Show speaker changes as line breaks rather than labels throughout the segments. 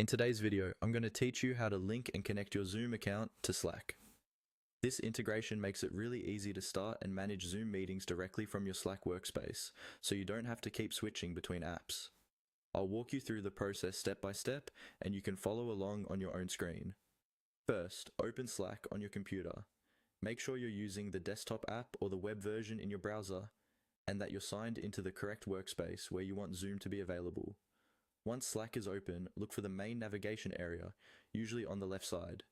In today's video, I'm going to teach you how to link and connect your Zoom account to Slack. This integration makes it really easy to start and manage Zoom meetings directly from your Slack workspace, so you don't have to keep switching between apps. I'll walk you through the process step by step, and you can follow along on your own screen. First, open Slack on your computer. Make sure you're using the desktop app or the web version in your browser, and that you're signed into the correct workspace where you want Zoom to be available. Once Slack is open, look for the main navigation area, usually on the left side.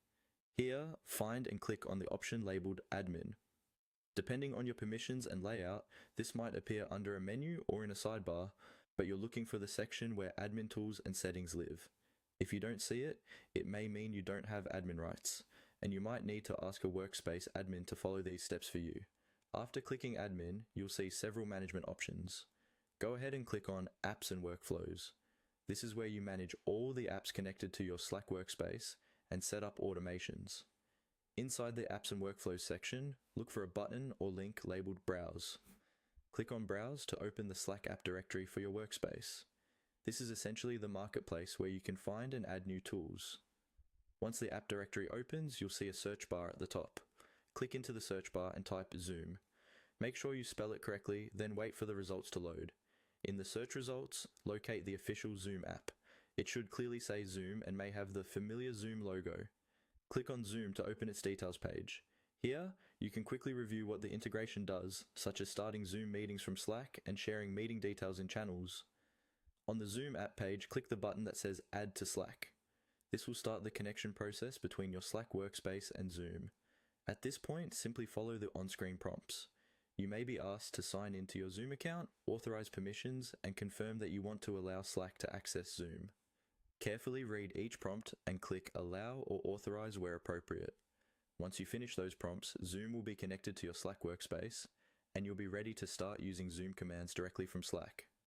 Here, find and click on the option labeled Admin. Depending on your permissions and layout, this might appear under a menu or in a sidebar, but you're looking for the section where Admin Tools and Settings live. If you don't see it, it may mean you don't have admin rights, and you might need to ask a workspace admin to follow these steps for you. After clicking Admin, you'll see several management options. Go ahead and click on Apps and Workflows. This is where you manage all the apps connected to your Slack workspace and set up automations. Inside the Apps and Workflows section, look for a button or link labeled Browse. Click on Browse to open the Slack app directory for your workspace. This is essentially the marketplace where you can find and add new tools. Once the app directory opens, you'll see a search bar at the top. Click into the search bar and type Zoom. Make sure you spell it correctly, then wait for the results to load. In the search results, locate the official Zoom app. It should clearly say Zoom and may have the familiar Zoom logo. Click on Zoom to open its details page. Here, you can quickly review what the integration does, such as starting Zoom meetings from Slack and sharing meeting details in channels. On the Zoom app page, click the button that says Add to Slack. This will start the connection process between your Slack workspace and Zoom. At this point, simply follow the on-screen prompts. You may be asked to sign into your Zoom account, authorize permissions, and confirm that you want to allow Slack to access Zoom. Carefully read each prompt and click Allow or Authorize where appropriate. Once you finish those prompts, Zoom will be connected to your Slack workspace, and you'll be ready to start using Zoom commands directly from Slack.